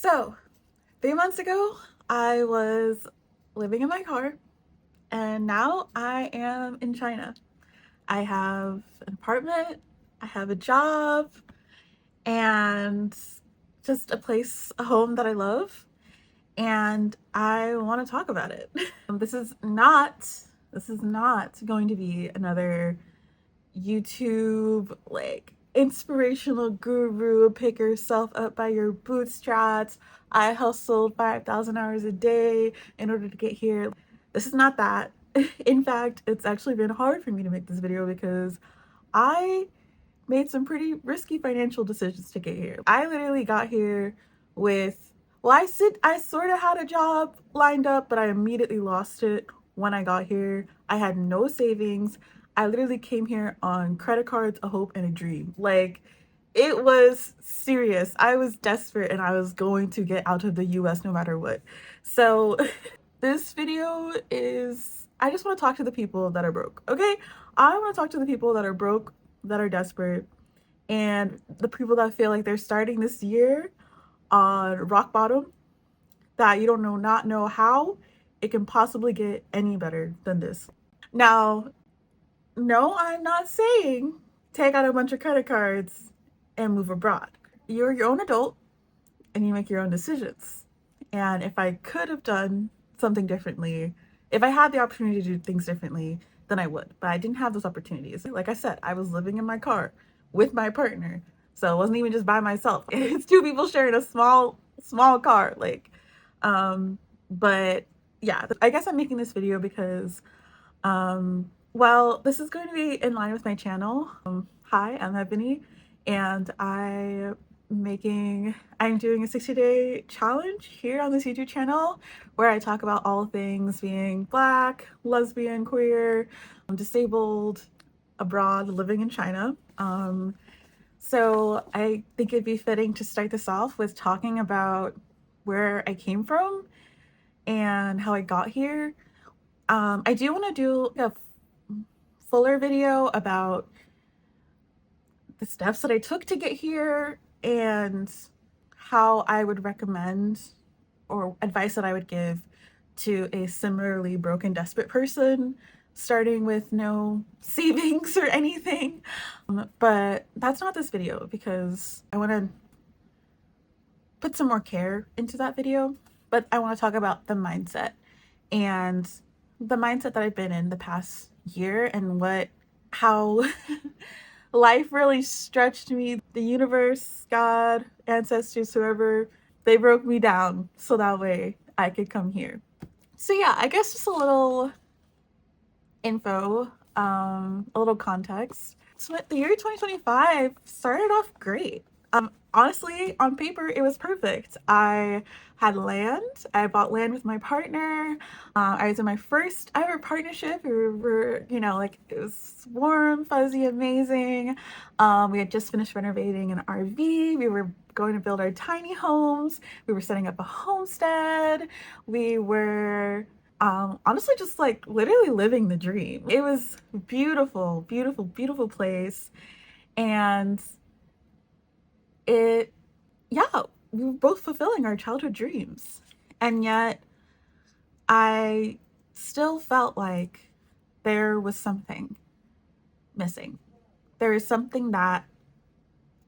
So, 3 months ago, I was living in my car, and now I am in China. I have an apartment, I have a job, and just a place, a home that I love, and I want to talk about it. This is not going to be another YouTube like inspirational guru, pick yourself up by your bootstraps. I hustled 5,000 hours a day in order to get here. This is not that. In fact, it's actually been hard for me to make this video because I made some pretty risky financial decisions to get here. I literally got here with, I sort of had a job lined up, but I immediately lost it when I got here. I had no savings. I literally came here on credit cards, a hope, and a dream. Like, it was serious. I was desperate and I was going to get out of the US no matter what. So this video is, I just want to talk to the people that are broke, okay? I want to talk to the people that are broke, that are desperate, and the people that feel like they're starting this year on rock bottom, that you don't not know how it can possibly get any better than this. Now, no, I'm not saying take out a bunch of credit cards and move abroad. You're your own adult and you make your own decisions. And if I could have done something differently, if I had the opportunity to do things differently, then I would. But I didn't have those opportunities. Like I said, I was living in my car with my partner. So it wasn't even just by myself. It's two people sharing a small car. But yeah, I guess I'm making this video because well, this is going to be in line with my channel. Hi, I'm Ebony, and I'm doing a 60-day challenge here on this YouTube channel where I talk about all things being Black, lesbian, queer, disabled, abroad, living in China. So I think it'd be fitting to start this off with talking about where I came from and how I got here. I do want to do a fuller video about the steps that I took to get here and how I would recommend or advice that I would give to a similarly broken, desperate person starting with no savings or anything. But that's not this video because I want to put some more care into that video. But I want to talk about the mindset and the mindset that I've been in the past year and how life really stretched me. The universe, God, ancestors, whoever, they broke me down so that way I could come here. So yeah, I guess just a little info, a little context. So the year 2025 started off great. Honestly, on paper, it was perfect. I had land. I bought land with my partner. I was in my first ever partnership. We were, like, it was warm, fuzzy, amazing. We had just finished renovating an RV. We were going to build our tiny homes. We were setting up a homestead. We were honestly just like literally living the dream. It was beautiful, beautiful, beautiful place. And yeah, we were both fulfilling our childhood dreams. And yet I still felt like there was something missing. There is something that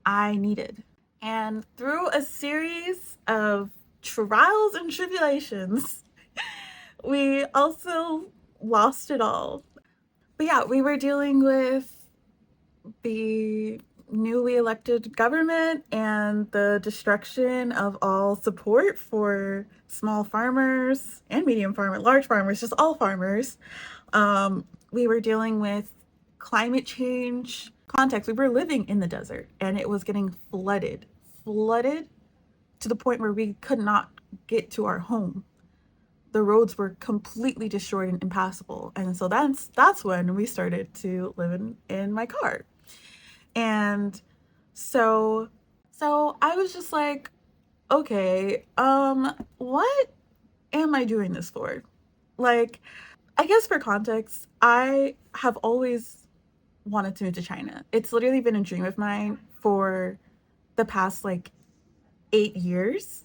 I needed. And through a series of trials and tribulations, we also lost it all. But yeah, we were dealing with the newly elected government and the destruction of all support for small farmers and medium farmers, large farmers, just all farmers. We were dealing with climate change context. We were living in the desert and it was getting flooded to the point where we could not get to our home. The roads were completely destroyed and impassable. And so that's when we started to live in my car. And so I was just like, okay, what am I doing this for? Like, I guess for context, I have always wanted to move to China. It's literally been a dream of mine for the past like 8 years.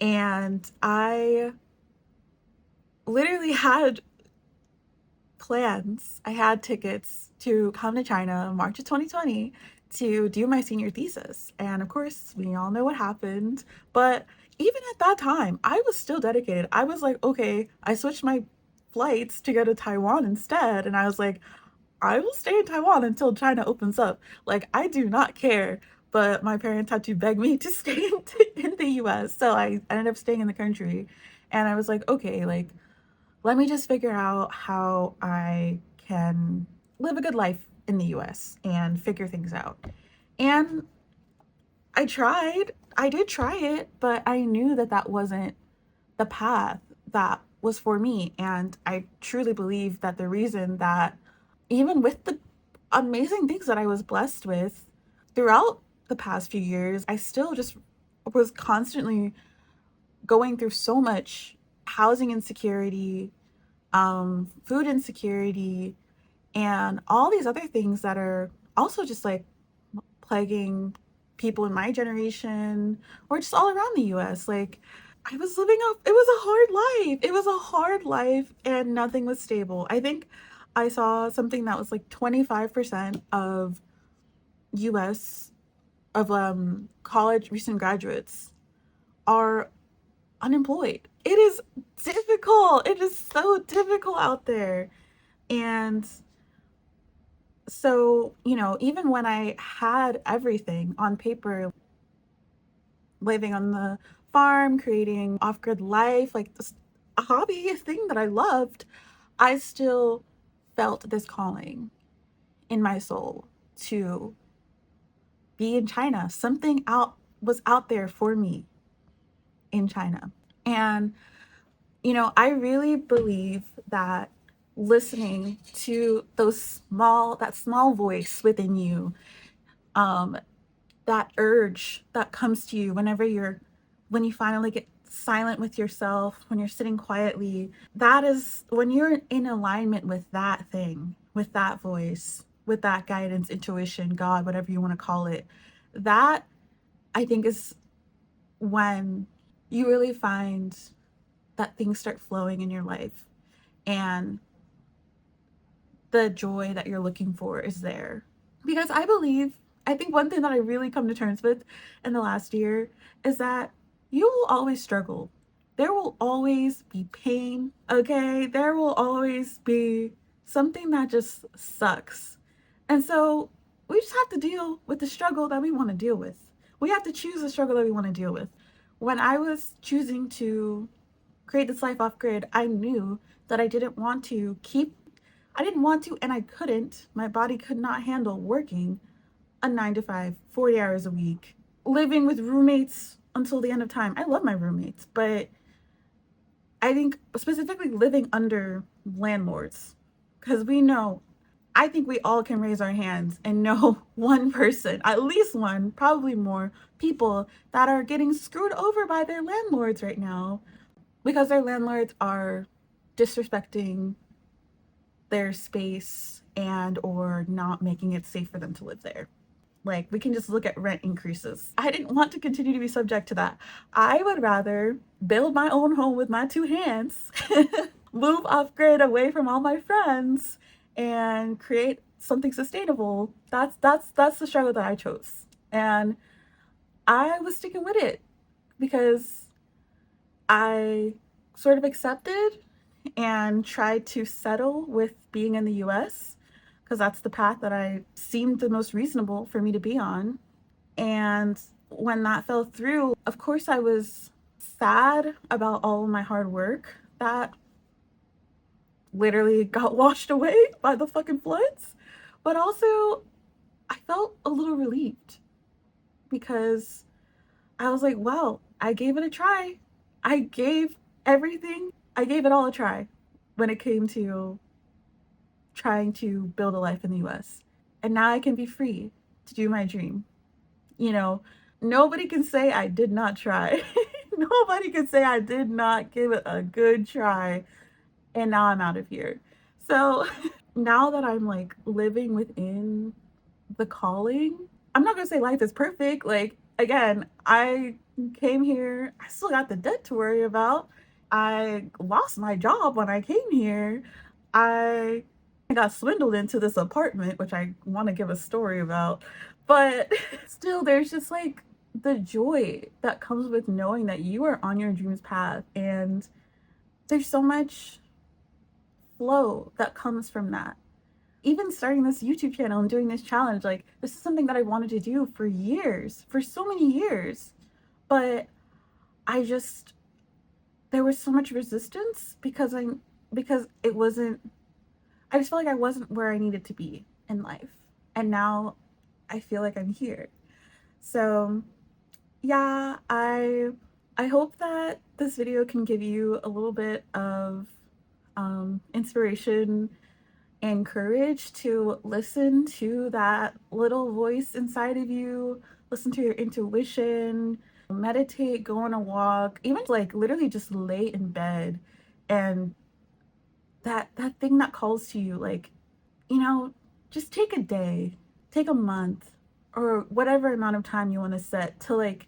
And I literally had plans. I had tickets to come to China March of 2020 to do my senior thesis. And of course, we all know what happened. But even at that time, I was still dedicated. I was like, okay, I switched my flights to go to Taiwan instead. And I was like, I will stay in Taiwan until China opens up. Like, I do not care. But my parents had to beg me to stay in the US. So I ended up staying in the country. And I was like, okay, like, let me just figure out how I can live a good life in the US and figure things out. And I tried. I did try it, but I knew that that wasn't the path that was for me. And I truly believe that the reason that, even with the amazing things that I was blessed with throughout the past few years, I still just was constantly going through so much housing insecurity, food insecurity, and all these other things that are also just like plaguing people in my generation or just all around the US. Like, I was living up, it was a hard life. It was a hard life and nothing was stable. I think I saw something that was like 25% of US, of college recent graduates are unemployed. It is difficult. It is so difficult out there. And so, even when I had everything on paper, living on the farm, creating off grid life, like this, a hobby, a thing that I loved, I still felt this calling in my soul to be in China. Something out was out there for me in China. And, I really believe that listening to that small voice within you, um, that urge that comes to you when you finally get silent with yourself, when you're sitting quietly, that is when you're in alignment with that thing, with that voice, with that guidance, intuition, God, whatever you want to call it. That, I think, is when you really find that things start flowing in your life and the joy that you're looking for is there. Because I think one thing that I really come to terms with in the last year is that you will always struggle. There will always be pain, okay? There will always be something that just sucks. And so we just have to deal with the struggle that we want to deal with. We have to choose the struggle that we want to deal with. When I was choosing to create this life off grid, I knew that I didn't want to, and I couldn't. My body could not handle working a 9 to 5, 40 hours a week, living with roommates until the end of time. I love my roommates, but I think specifically living under landlords, because I think we all can raise our hands and know one person, at least one, probably more people that are getting screwed over by their landlords right now because their landlords are disrespecting their space and or not making it safe for them to live there. Like, we can just look at rent increases. I didn't want to continue to be subject to that. I would rather build my own home with my two hands, move off grid away from all my friends, and create something sustainable. That's the struggle that I chose. And I was sticking with it because I sort of accepted and tried to settle with being in the US because that's the path that I seemed the most reasonable for me to be on. And when that fell through, of course, I was sad about all of my hard work that literally got washed away by the fucking floods. But also, I felt a little relieved because I was like, wow, I gave it a try. I gave everything, I gave it all a try when it came to trying to build a life in the US. And now I can be free to do my dream. You know, nobody can say I did not try. Nobody can say I did not give it a good try. And now I'm out of here. So now that I'm like living within the calling, I'm not gonna say life is perfect. Like, again, I came here, I still got the debt to worry about. I lost my job when I came here. I got swindled into this apartment, which I want to give a story about. But still, there's just like the joy that comes with knowing that you are on your dream's path. And there's so much flow that comes from that. Even starting this YouTube channel and doing this challenge, like, this is something that I wanted to do for years, for so many years. But I just, there was so much resistance because it wasn't, I just felt like I wasn't where I needed to be in life. And now I feel like I'm here. So yeah, I hope that this video can give you a little bit of inspiration and courage to listen to that little voice inside of you, listen to your intuition, meditate, go on a walk, even like literally just lay in bed, and that thing that calls to you, like, you know, just take a day, take a month, or whatever amount of time you want to set to like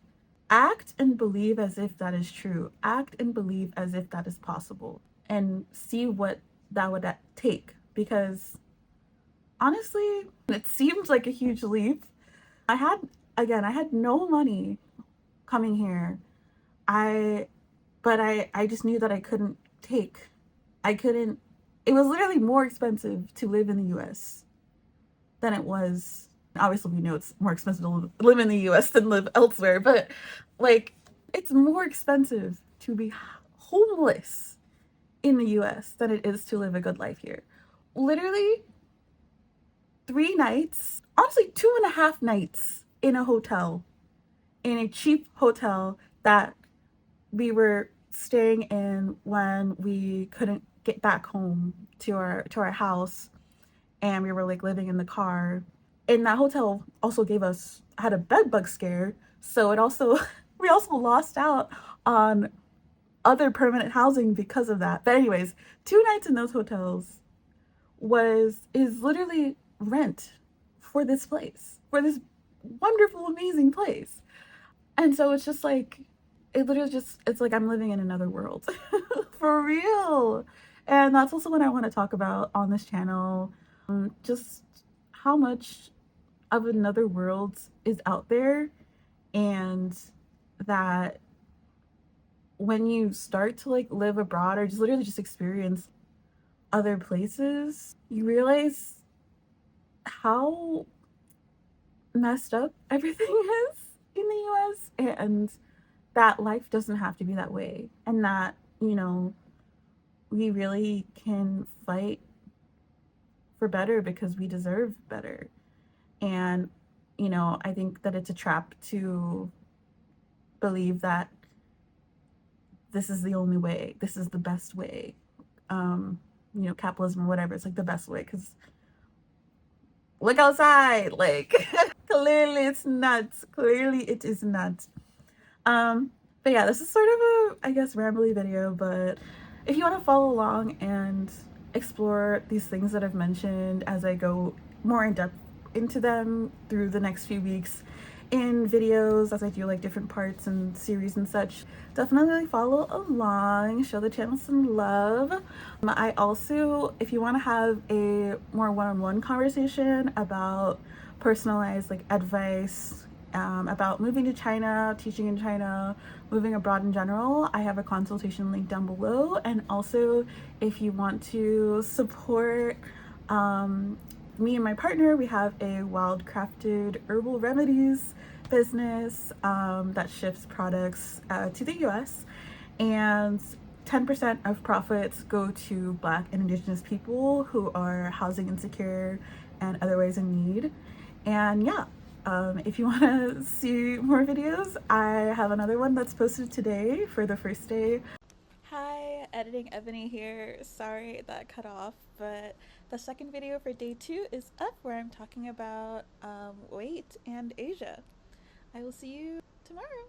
act and believe as if that is true. Act and believe as if that is possible, and see what that would take. Because honestly, it seems like a huge leap. I had, again, I had no money coming here. I just knew that I couldn't, it was literally more expensive to live in the US than it was. Obviously, we know it's more expensive to live in the US than live elsewhere, but like, it's more expensive to be homeless in the US than it is to live a good life here. Literally, 3 nights, honestly, 2.5 nights in a hotel, in a cheap hotel that we were staying in when we couldn't get back home to our house, and we were like living in the car. And that hotel also had a bed bug scare, so it also we also lost out on other permanent housing because of that. But anyways, 2 nights in those hotels is literally rent for this place, for this wonderful, amazing place. And so it's just like, it literally just, it's like I'm living in another world. For real. And that's also what I want to talk about on this channel. Just how much of another world is out there, and that when you start to like live abroad or just literally just experience other places, you realize how messed up everything is in the US, and that life doesn't have to be that way, and that, you know, we really can fight for better because we deserve better. And, you know, I think that it's a trap to believe that this is the only way, this is the best way. You know, capitalism or whatever, it's like the best way, because look outside, like, clearly it's not. Clearly it is not. But yeah, this is sort of a, I guess, rambly video, but if you want to follow along and explore these things that I've mentioned as I go more in depth into them through the next few weeks in videos, as I do like different parts and series and such, definitely follow along, show the channel some love. I also, if you want to have a more one-on-one conversation about personalized like advice, about moving to China, teaching in China, moving abroad in general, I have a consultation link down below. And also, if you want to support me and my partner, we have a wildcrafted herbal remedies business that ships products to the US, and 10% of profits go to Black and Indigenous people who are housing insecure and otherwise in need. And yeah, if you want to see more videos, I have another one that's posted today for the first day. Hi, Editing Ebony here. Sorry that cut off, but the second video for day 2 is up, where I'm talking about weight and Asia. I will see you tomorrow.